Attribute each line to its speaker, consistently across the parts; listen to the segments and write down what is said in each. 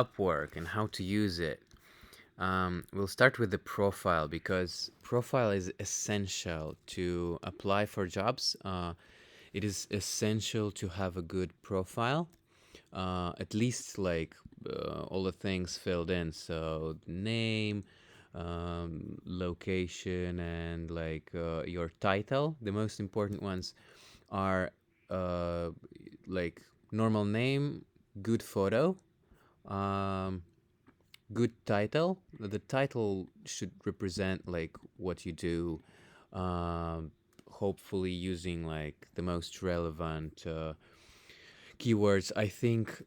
Speaker 1: Upwork and how to use it. We'll start with the profile because profile is essential to apply for jobs. It is essential to have a good profile, at least like all the things filled in. So name, location, and like your title. The most important ones are uh, like normal name, good photo, um, good title. The title should represent like what you do, um, hopefully using like the most relevant keywords. I think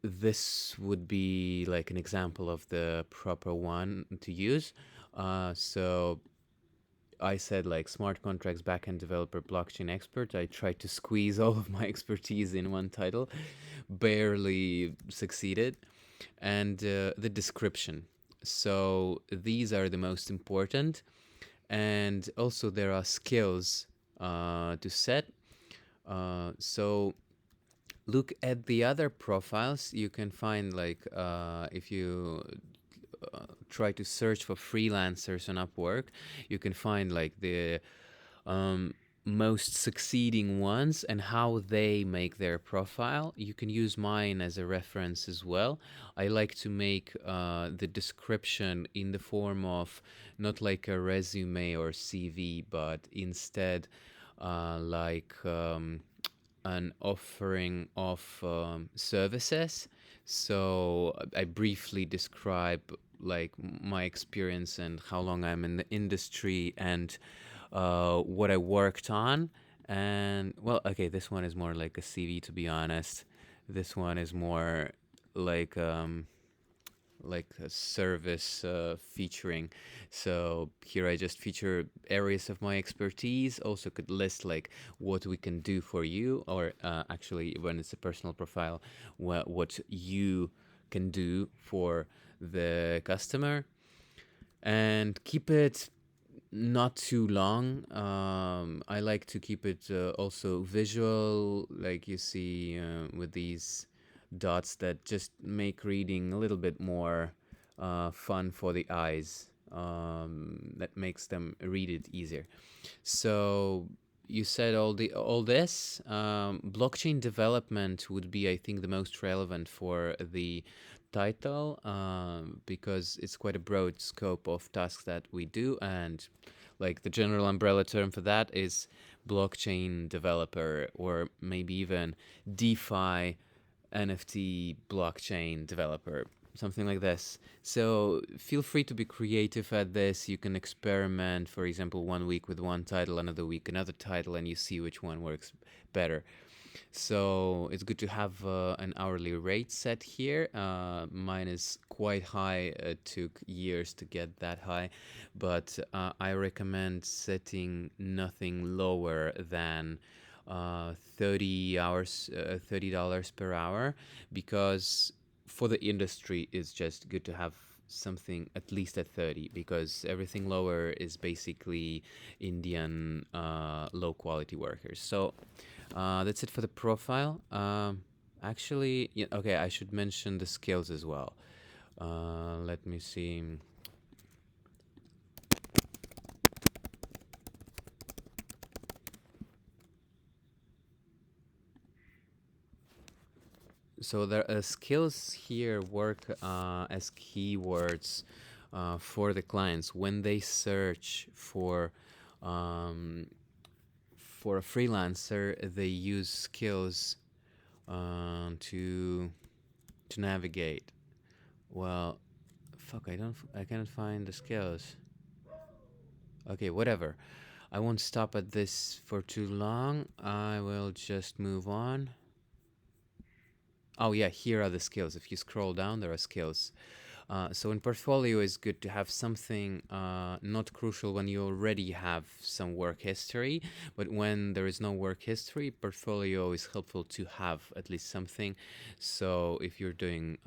Speaker 1: this would be like an example of the proper one to use. So I said like smart contracts, backend developer, blockchain expert. I tried to squeeze all of my expertise in one title, barely succeeded. And the description. So these are the most important. And also there are skills to set. So look at the other profiles. You can find like if you try to search for freelancers on Upwork, you can find like the um, most succeeding ones and how they make their profile. You can use mine as a reference as well. I like to make the description in the form of not like a resume or CV, but instead like an offering of services. So I briefly describe like my experience and how long I'm in the industry and what I worked on. And well, okay, this one is more like a CV, to be honest. This one is more like a service featuring. So here I just feature areas of my expertise. Also could list like what we can do for you, or actually when it's a personal profile, what you can do for the customer, and keep it not too long. I like to keep it also visual, like you see with these dots that just make reading a little bit more fun for the eyes. That makes them read it easier. So you said all this. Blockchain development would be, I think, the most relevant for the title because it's quite a broad scope of tasks that we do, and like the general umbrella term for that is blockchain developer, or maybe even DeFi NFT blockchain developer, something like this. So feel free to be creative at this. You can experiment, for example, one week with one title, another week another title, and you see which one works better. So it's good to have an hourly rate set here. Mine is quite high. It took years to get that high, but I recommend setting nothing lower than 30 hours, $30 per hour, because for the industry it's just good to have something at least at 30, because everything lower is basically Indian low quality workers. So that's it for the profile. Actually, yeah, okay, I should mention the skills as well. Let me see. So there are skills here work as keywords for the clients when they search um, for a freelancer. They use skills to navigate. Well, fuck, I can't find the skills. Okay, whatever. I won't stop at this for too long. I will just move on. Oh yeah, here are the skills. If you scroll down, there are skills. So in portfolio, it's good to have something not crucial when you already have some work history, but when there is no work history, portfolio is helpful to have at least something. So if you're doing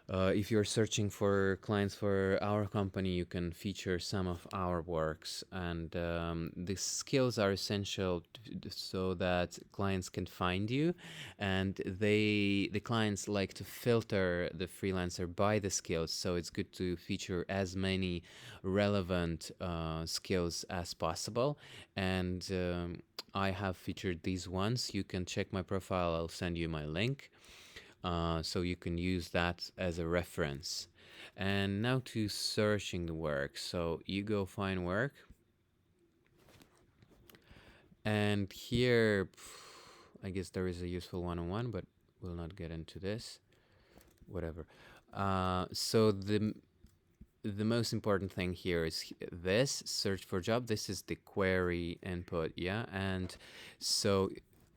Speaker 1: If you're searching for clients for our company, you can feature some of our works, and the skills are essential so that clients can find you, and the clients like to filter the freelancer by the skills. So it's good to feature as many relevant skills as possible, and I have featured these ones. You can check my profile. I'll send you my link. So you can use that as a reference. And now to searching the work. So you go find work, and here I guess there is a useful one-on-one, but we'll not get into this. Whatever. So the most important thing here is this search for job. This is the query input, yeah. And so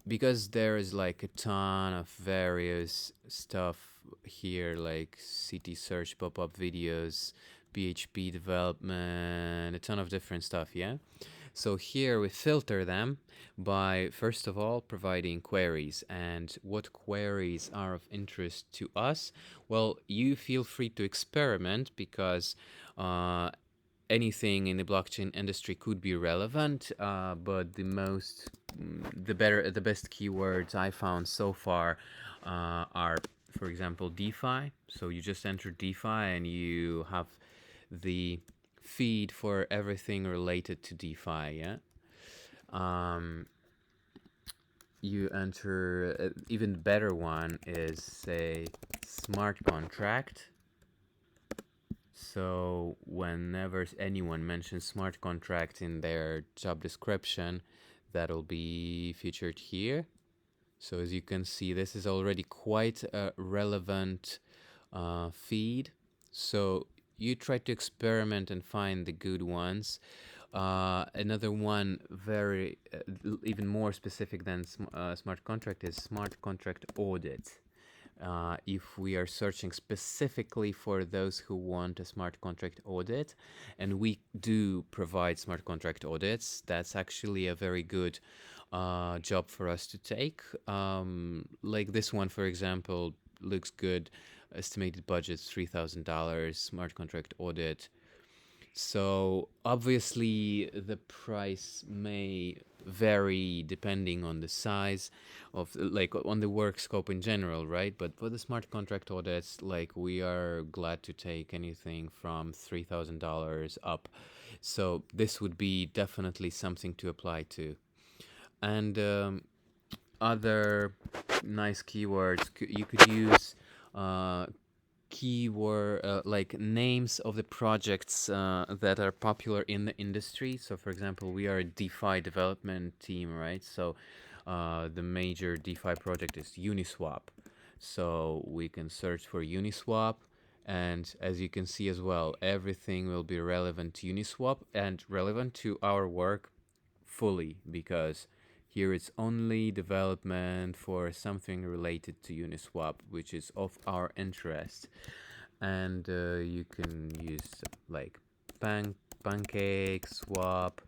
Speaker 1: because there is like a ton of various stuff here, like CT search, pop-up videos, PHP development, a ton of different stuff, yeah. So here we filter them by, first of all, providing queries. And what queries are of interest to us? Well, you feel free to experiment, because anything in the blockchain industry could be relevant, but the best keywords I found so far are, for example, DeFi. So you just enter DeFi and you have the feed for everything related to DeFi, yeah. Um, you enter, even better one is, say, smart contract. So whenever anyone mentions smart contract in their job description, that'll be featured here. So as you can see, this is already quite a relevant feed. So you try to experiment and find the good ones. Another one, very even more specific than smart contract, is smart contract audit. If we are searching specifically for those who want a smart contract audit, and we do provide smart contract audits, that's actually a very good job for us to take. Like this one, for example, looks good. Estimated budget $3,000, smart contract audit. So obviously the price may vary depending on the size of, like, on the work scope in general, right? But for the smart contract audits, like, we are glad to take anything from $3,000 up. So this would be definitely something to apply to. And other nice keywords, you could use keyword like names of the projects that are popular in the industry. So for example, we are a DeFi development team, right? So the major DeFi project is Uniswap. So we can search for Uniswap, and as you can see as well, everything will be relevant to Uniswap and relevant to our work fully, because here it's only development for something related to Uniswap, which is of our interest. And you can use like Pancake, Swap,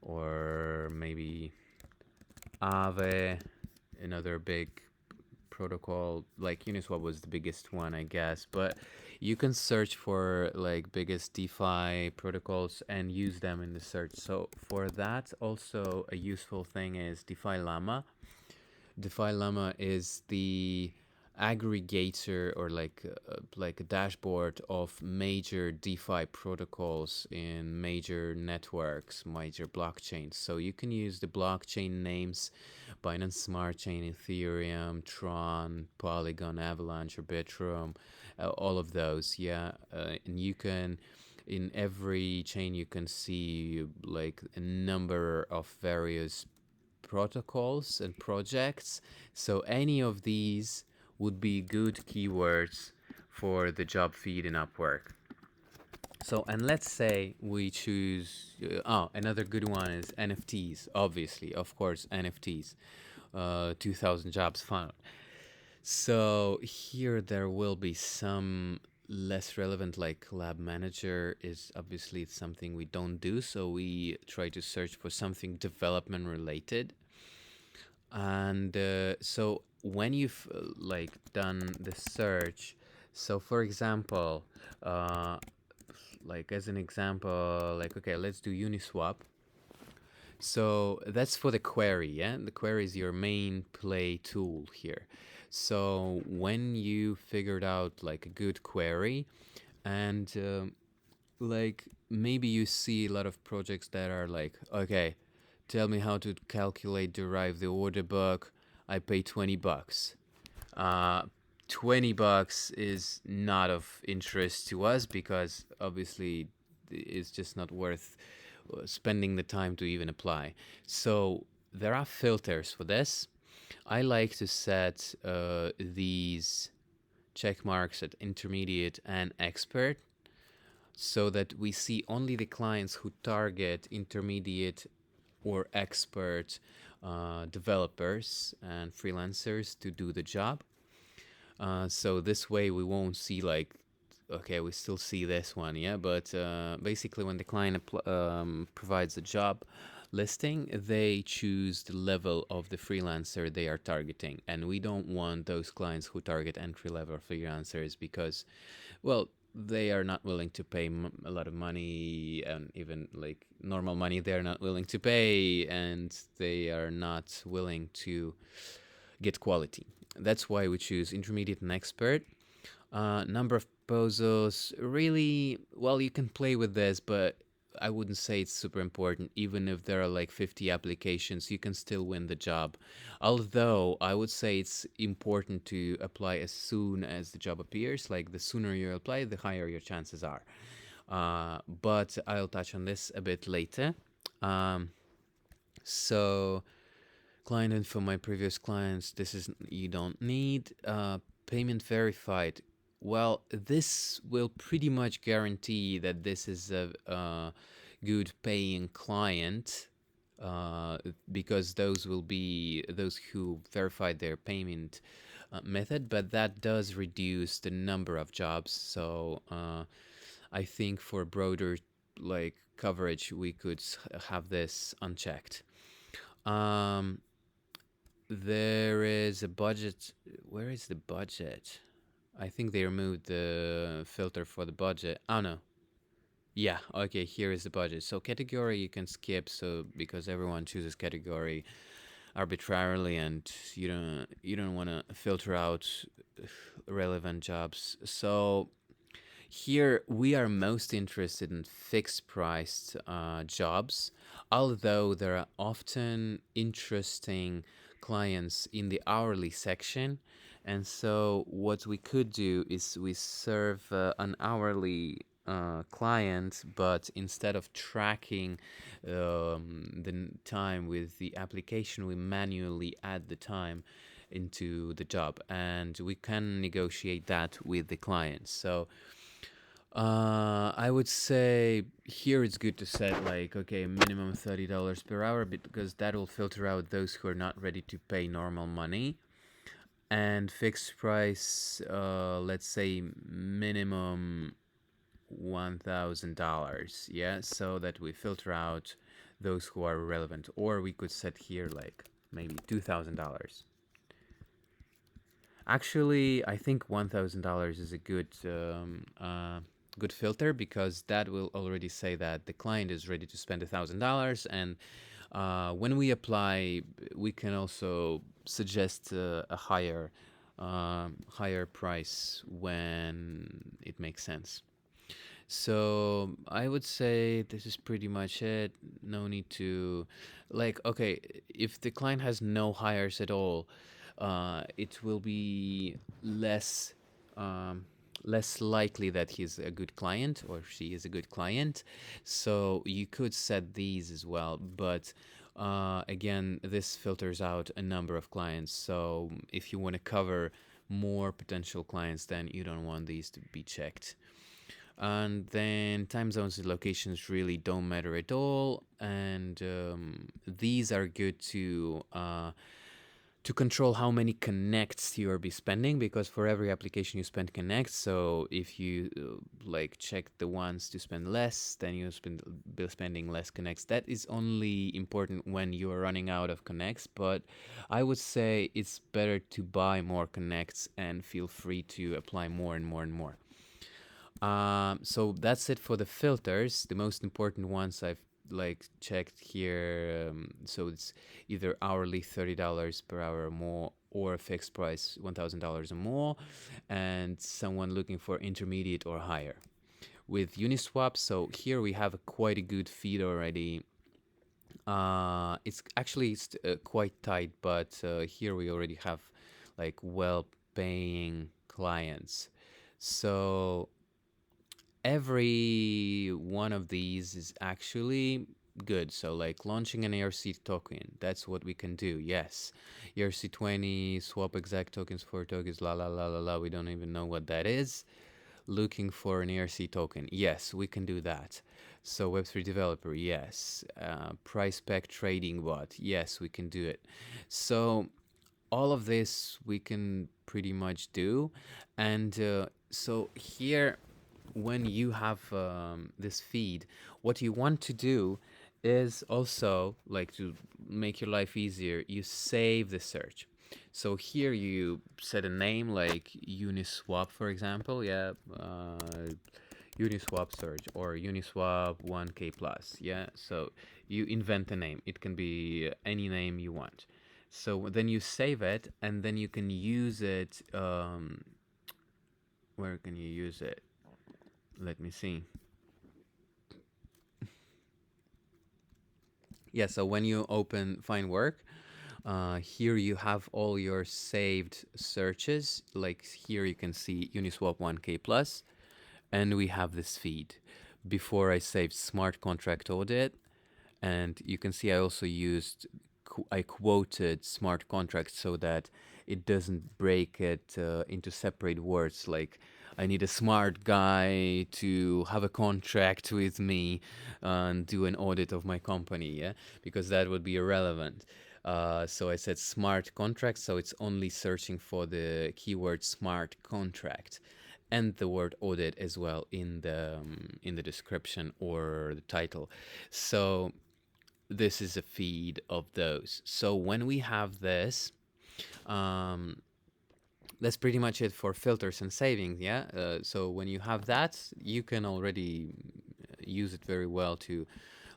Speaker 1: or maybe Aave, another big protocol. Like Uniswap was the biggest one, I guess, but you can search for like biggest DeFi protocols and use them in the search. So for that, also a useful thing is DeFi Llama. DeFi Llama is the aggregator, or like a dashboard of major DeFi protocols in major networks, major blockchains. So you can use the blockchain names: Binance Smart Chain, Ethereum, Tron, Polygon, Avalanche, Arbitrum, all of those. Yeah, and you can, in every chain, you can see like a number of various protocols and projects. So any of these would be good keywords for the job feed in Upwork. So, and let's say we choose, another good one is NFTs, obviously, of course, NFTs, 2000 jobs found. So here there will be some less relevant, like lab manager is obviously something we don't do. So we try to search for something development related. And so when you've like done the search, So for example, uh, like as an example, like, okay, let's do Uniswap. So that's for the query, yeah? The query is your main play tool here. So when you figured out like a good query, and like maybe you see a lot of projects that are like, okay, tell me how to calculate, derive the order book. I pay $20. Uh, $20 is not of interest to us because obviously it's just not worth spending the time to even apply. So there are filters for this. I like to set these check marks at intermediate and expert so that we see only the clients who target intermediate or expert developers and freelancers to do the job. So this way we won't see like, okay, we still see this one, yeah, but basically when the client provides a job listing, they choose the level of the freelancer they are targeting, and we don't want those clients who target entry level freelancers because, well, they are not willing to pay a lot of money, and even like normal money they're not willing to pay, and they are not willing to get quality. That's why we choose intermediate and expert. Number of proposals, really, well, you can play with this, but I wouldn't say it's super important. Even if there are like 50 applications, you can still win the job. Although I would say it's important to apply as soon as the job appears. Like the sooner you apply, the higher your chances are. But I'll touch on this a bit later. Um, so client info, my previous clients, this is, you don't need. Payment verified. Well, this will pretty much guarantee that this is a good paying client, because those will be those who verified their payment method, but that does reduce the number of jobs. So I think for broader like coverage, we could have this unchecked. Um, there is a budget. Where is the budget? I think they removed the filter for the budget. Oh no. Yeah, okay, here is the budget. So category you can skip, so because everyone chooses category arbitrarily and you don't want to filter out relevant jobs. So here we are most interested in fixed priced jobs, although there are often interesting clients in the hourly section. And so what we could do is we serve an hourly client, but instead of tracking the time with the application, we manually add the time into the job, and we can negotiate that with the client. So I would say here it's good to set like, okay, minimum $30 per hour, because that will filter out those who are not ready to pay normal money. And fixed price, let's say minimum $1,000, yeah, so that we filter out those who are relevant. Or we could set here like maybe $2,000. Actually, I think $1,000 is a good filter, because that will already say that the client is ready to spend $1,000, and when we apply, we can also suggest a higher price when it makes sense. So I would say this is pretty much it. No need to, like, okay, if the client has no hires at all, it will be um, less likely that he's a good client or she is a good client. So you could set these as well, but again, this filters out a number of clients. So if you want to cover more potential clients, then you don't want these to be checked. And then time zones and locations really don't matter at all, and these are good to to control how many connects you'll be spending, because for every application you spend connects. So if you like check the ones to spend less, then you'll be spending less connects. That is only important when you are running out of connects, but I would say it's better to buy more connects and feel free to apply more and more and more. So that's it for the filters. The most important ones I've like checked here. So it's either hourly $30 per hour or more, or a fixed price $1,000 or more, and someone looking for intermediate or higher. With Uniswap, so here we have quite a good feed already. It's actually quite tight, but here we already have like well-paying clients. So every one of these is actually good. So like launching an ERC token, that's what we can do. Yes, ERC20 swap exact tokens for tokens, la la la la la, we don't even know what that is. Looking for an ERC token, yes, we can do that. So Web3 developer, yes. Price spec trading bot, yes, we can do it. So all of this we can pretty much do. And so here, when you have this feed, what you want to do is also, like, to make your life easier, you save the search. So here you set a name like Uniswap, for example. Yeah, Uniswap search, or Uniswap 1K plus. Yeah, so you invent a name. It can be any name you want. So then you save it, and then you can use it. Where can you use it? Let me see. Yeah, so when you find work, here you have all your saved searches. Like here you can see Uniswap 1K plus, and we have this feed. Before I saved smart contract audit, and you can see I also I quoted smart contracts so that it doesn't break it into separate words. Like, I need a smart guy to have a contract with me and do an audit of my company, yeah, because that would be irrelevant. So I said smart contract, so it's only searching for the keyword smart contract and the word audit as well in the description or the title. So this is a feed of those. So when we have this, that's pretty much it for filters and savings. Yeah. So when you have that, you can already use it very well to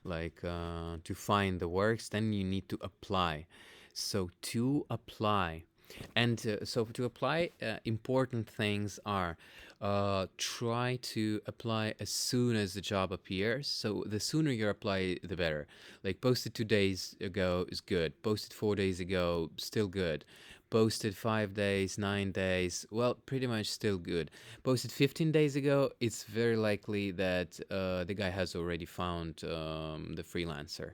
Speaker 1: to find the works. Then you need to apply. So to apply, and so to apply, important things are try to apply as soon as the job appears. So the sooner you apply, the better. Like, posted 2 days ago is good. Posted 4 days ago, still good. Posted 5 days, 9 days, well, pretty much still good. Posted 15 days ago, it's very likely that the guy has already found the freelancer.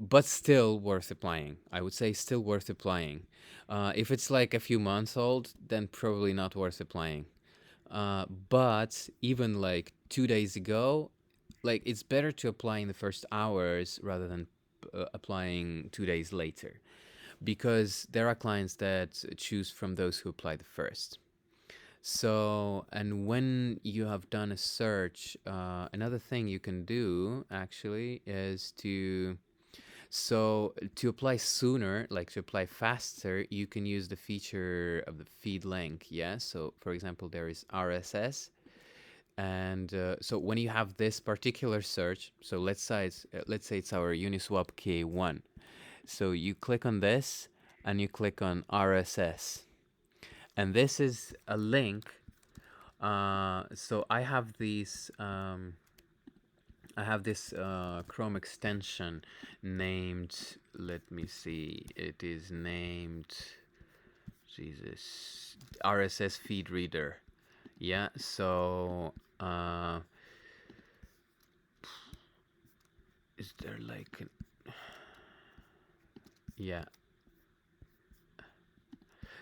Speaker 1: But still worth applying. I would say still worth applying. If it's like a few months old, then probably not worth applying. But even like 2 days ago, like, it's better to apply in the first hours rather than applying 2 days later, because there are clients that choose from those who apply the first. So, and when you have done a search, another thing you can do actually is to apply sooner, like to apply faster, you can use the feature of the feed link. Yeah. So for example, there is RSS. And so when you have this particular search, so let's say it's our Uniswap K1. So you click on this and you click on RSS. And this is a link. So I have this Chrome extension named, let me see, it is named, Jesus, RSS feed reader. Yeah, so is there like yeah.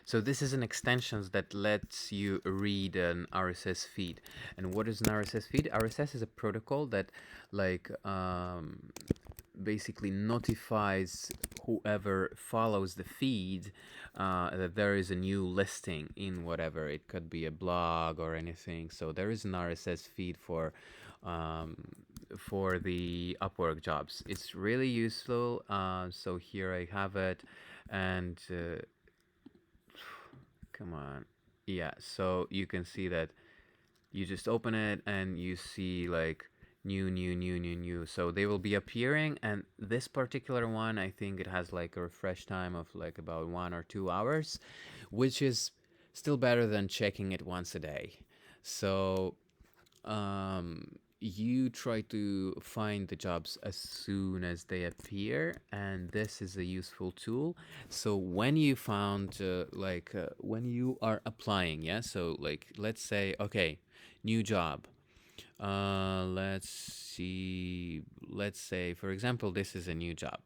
Speaker 1: So this is an extension that lets you read an RSS feed. And what is an RSS feed? RSS is a protocol that, like, basically notifies whoever follows the feed that there is a new listing in whatever. It could be a blog or anything. So there is an RSS feed for the Upwork jobs. It's really useful. So here I have it, and come on, yeah. So you can see that you just open it and you see like new. So they will be appearing, and this particular one, I think it has like a refresh time of like about 1 or 2 hours, which is still better than checking it once a day. So you try to find the jobs as soon as they appear, and this is a useful tool. So when you found when you are applying, yeah, so like let's say, okay, new job, let's see, let's say for example this is a new job.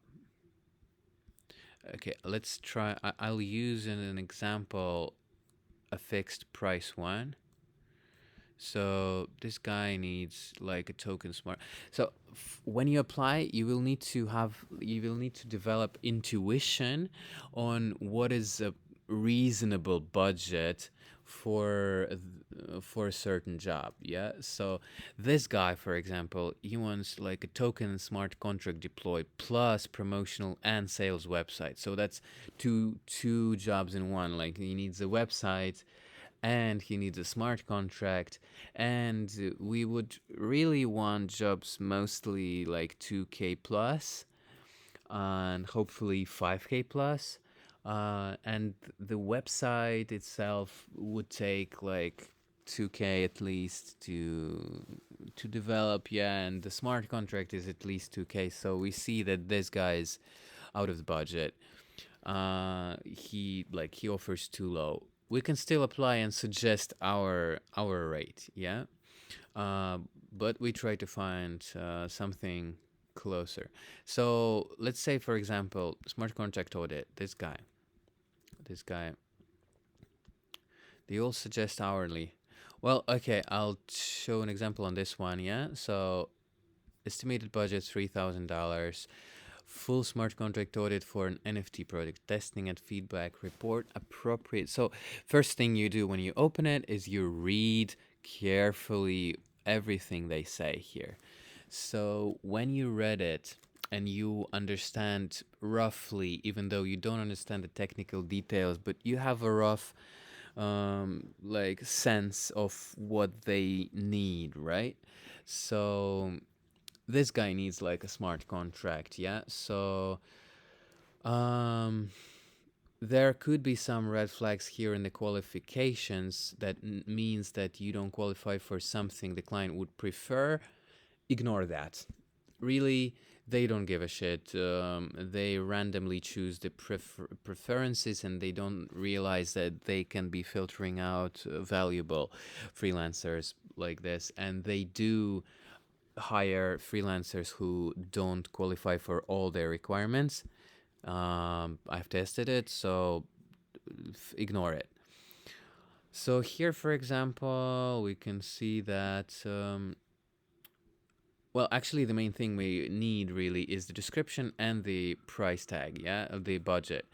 Speaker 1: Okay, let's try, I'll use in an example a fixed price one. So this guy needs like a token smart. So when you apply, you will need to develop intuition on what is a reasonable budget for a certain job. Yeah. So this guy, for example, he wants like a token smart contract deployed plus promotional and sales website. So that's two jobs in one. Like he needs a website and he needs a smart contract, and we would really want jobs mostly like 2k plus and hopefully 5k plus, and the website itself would take like 2k at least to develop, yeah, and the smart contract is at least 2k. So we see that this guy is out of the budget. He offers too low. We can still apply and suggest our rate, yeah, uh, but we try to find something closer. So let's say, for example, smart contract audit. This guy, they all suggest hourly. Well, okay, I'll show an example on this one, yeah. So estimated budget $3,000. Full smart contract audit for an NFT project, testing and feedback report appropriate. So first thing you do when you open it is you read carefully everything they say here. So when you read it and you understand roughly, even though you don't understand the technical details, but you have a rough like sense of what they need, right? So this guy needs like a smart contract, yeah. So there could be some red flags here in the qualifications that means that you don't qualify for something the client would prefer. Ignore that. Really, they don't give a shit. They randomly choose the preferences, and they don't realize that they can be filtering out valuable freelancers like this, and they do hire freelancers who don't qualify for all their requirements. I've tested it, so ignore it. So here, for example, we can see that well, actually, the main thing we need really is the description and the price tag, yeah, of the budget.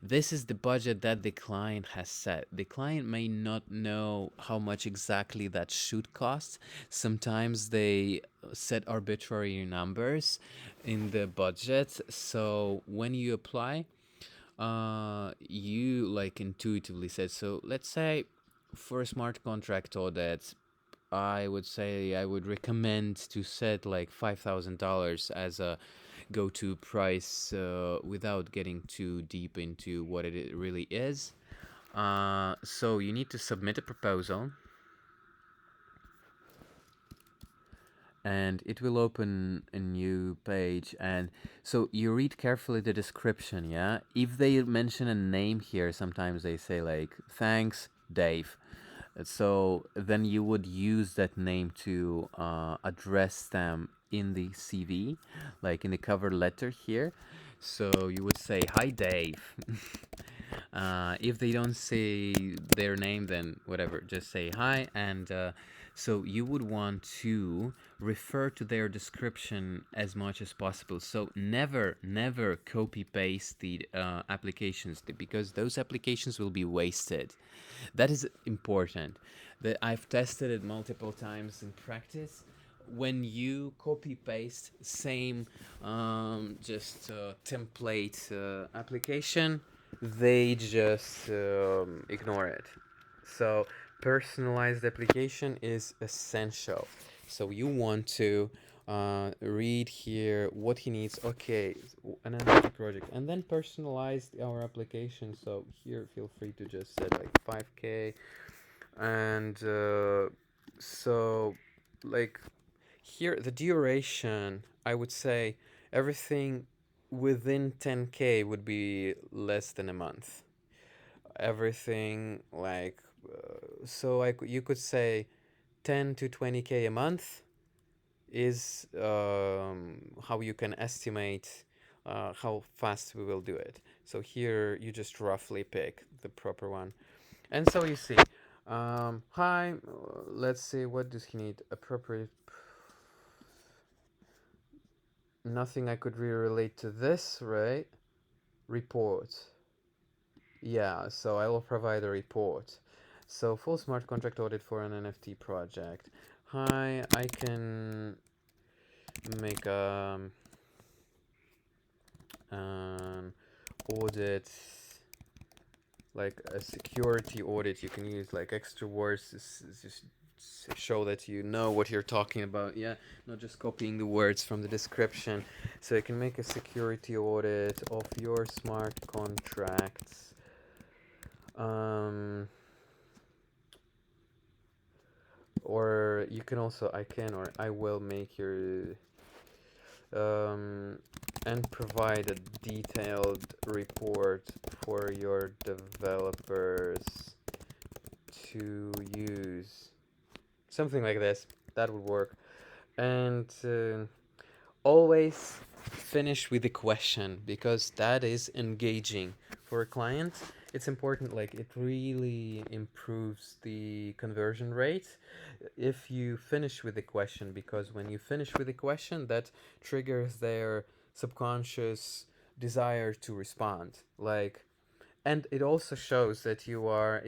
Speaker 1: This is the budget that the client has set. The client may not know how much exactly that should cost. Sometimes they set arbitrary numbers in the budget. So when you apply, you like intuitively said, so let's say for a smart contract audit, I would say I would recommend to set like $5,000 as a go-to price without getting too deep into what it really is. So you need to submit a proposal, and it will open a new page. And so you read carefully the description, yeah. If they mention a name here, sometimes they say like, thanks, Dave. So then you would use that name to address them in the CV, like in the cover letter here. So you would say, hi, Dave. If they don't say their name, then whatever, just say hi. And so you would want to refer to their description as much as possible. So never copy paste the applications, because those applications will be wasted. That is important. That I've tested it multiple times in practice. When you copy paste same just template application, they just ignore it. So personalized application is essential. So you want to read here what he needs. Okay, an NFT project, and then personalize our application. So here, feel free to just set like 5K, and so like here the duration, I would say everything within 10K would be less than a month. Everything like so you could say 10 to 20K a month is how you can estimate how fast we will do it. So here you just roughly pick the proper one. And so you see, hi, let's see, what does he need? Appropriate. Nothing I could really relate to this, right? Report. Yeah, so I will provide a report. So full smart contract audit for an NFT project. Hi, I can make an audit, like a security audit. You can use like extra words to just show that you know what you're talking about. Yeah, not just copying the words from the description. So you can make a security audit of your smart contracts. Or you can also, I can or I will make your and provide a detailed report for your developers to use. Something like this. That would work. And always finish with a question, because that is engaging for a client. It's important, like it really improves the conversion rate if you finish with a question, because when you finish with a question, that triggers their subconscious desire to respond. Like, and it also shows that you are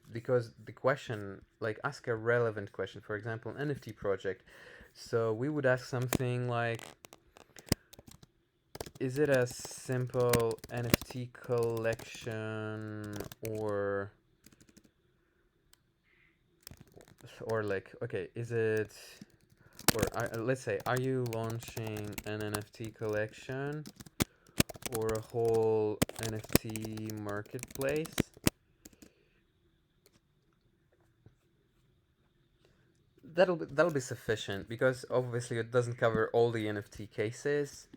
Speaker 1: because the question, like ask a relevant question. For example, an NFT project, so we would ask something like, is it a simple NFT collection, or like, okay, is it, or let's say, are you launching an NFT collection or a whole NFT marketplace? That'll be sufficient, because obviously it doesn't cover all the NFT cases.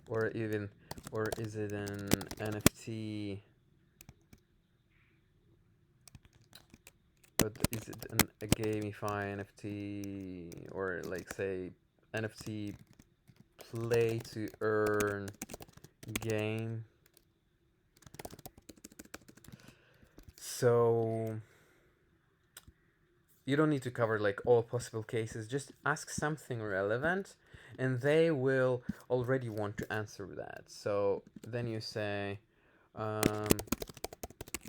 Speaker 1: Or even, or is it an NFT? But is it a gamify NFT, or like say NFT play to earn game? So you don't need to cover like all possible cases. Just ask something relevant, and they will already want to answer that. So then you say,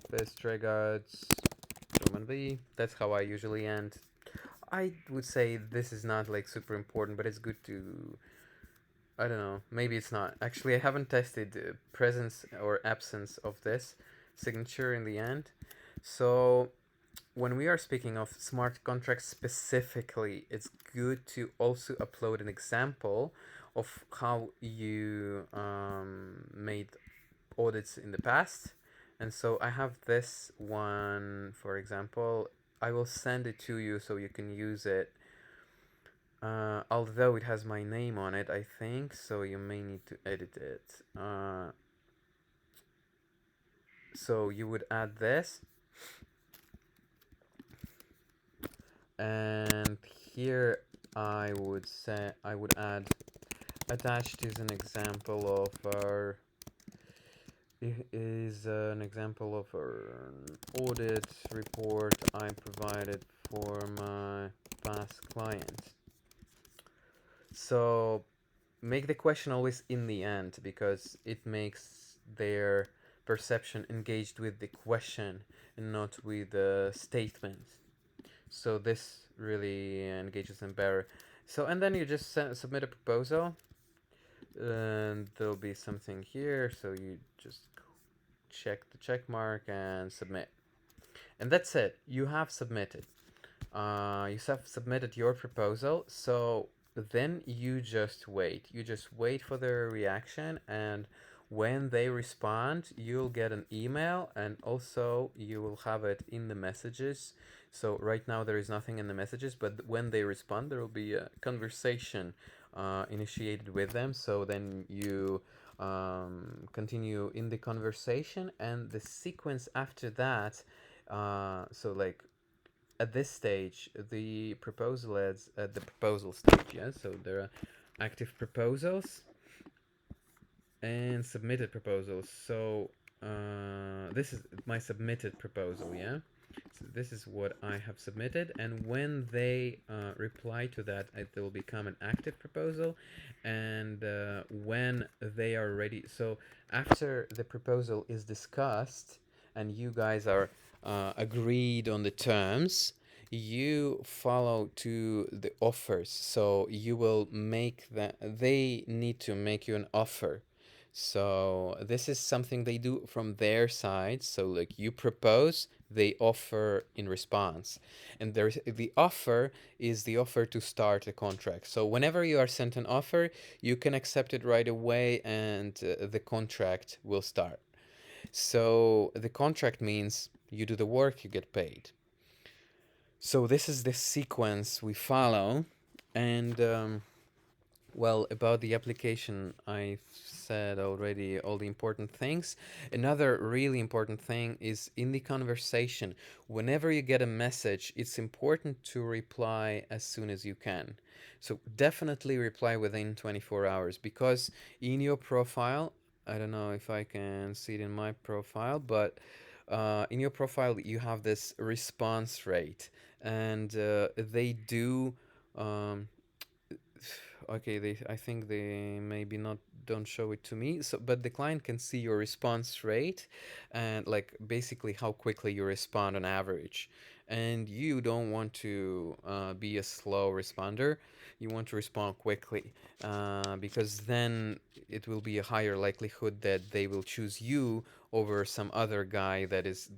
Speaker 1: best regards, Roman B. That's how I usually end. I would say this is not like super important, but it's good to, I don't know, maybe it's not. Actually, I haven't tested the presence or absence of this signature in the end. So when we are speaking of smart contracts specifically, it's good to also upload an example of how you made audits in the past. And so I have this one, for example. I will send it to you so you can use it. Although it has my name on it, I think, so you may need to edit it. So you would add this. And here I would say I would add attached is an example of our is an example of an audit report I provided for my past client. So make the question always in the end, because it makes their perception engaged with the question and not with the statement. So this really engages them better. So, and then you just submit a proposal, and there'll be something here. So you just check the check mark and submit. And that's it. You have submitted. You have submitted your proposal. So then you just wait. You just wait for their reaction, and when they respond, you'll get an email, and also you will have it in the messages. So right now there is nothing in the messages, but when they respond, there will be a conversation initiated with them. So then you continue in the conversation, and the sequence after that. So like at this stage, the proposal is at the proposal stage, yeah? So there are active proposals and submitted proposals. So this is my submitted proposal, yeah? So this is what I have submitted, and when they reply to that, it will become an active proposal. And when they are ready, so after the proposal is discussed and you guys are agreed on the terms, you follow to the offers. So you will make that, they need to make you an offer. So this is something they do from their side. So like you propose, they offer in response. And there's the offer is the offer to start a contract. So whenever you are sent an offer, you can accept it right away, and the contract will start. So the contract means you do the work, you get paid. So this is the sequence we follow. And well, about the application, I've said already all the important things. Another really important thing is in the conversation. Whenever you get a message, it's important to reply as soon as you can. So definitely reply within 24 hours, because in your profile, I don't know if I can see it in my profile, but in your profile you have this response rate, and they do okay, they, I think they maybe not don't show it to me, so but the client can see your response rate, and like basically how quickly you respond on average. And you don't want to be a slow responder, you want to respond quickly, because then it will be a higher likelihood that they will choose you over some other guy that is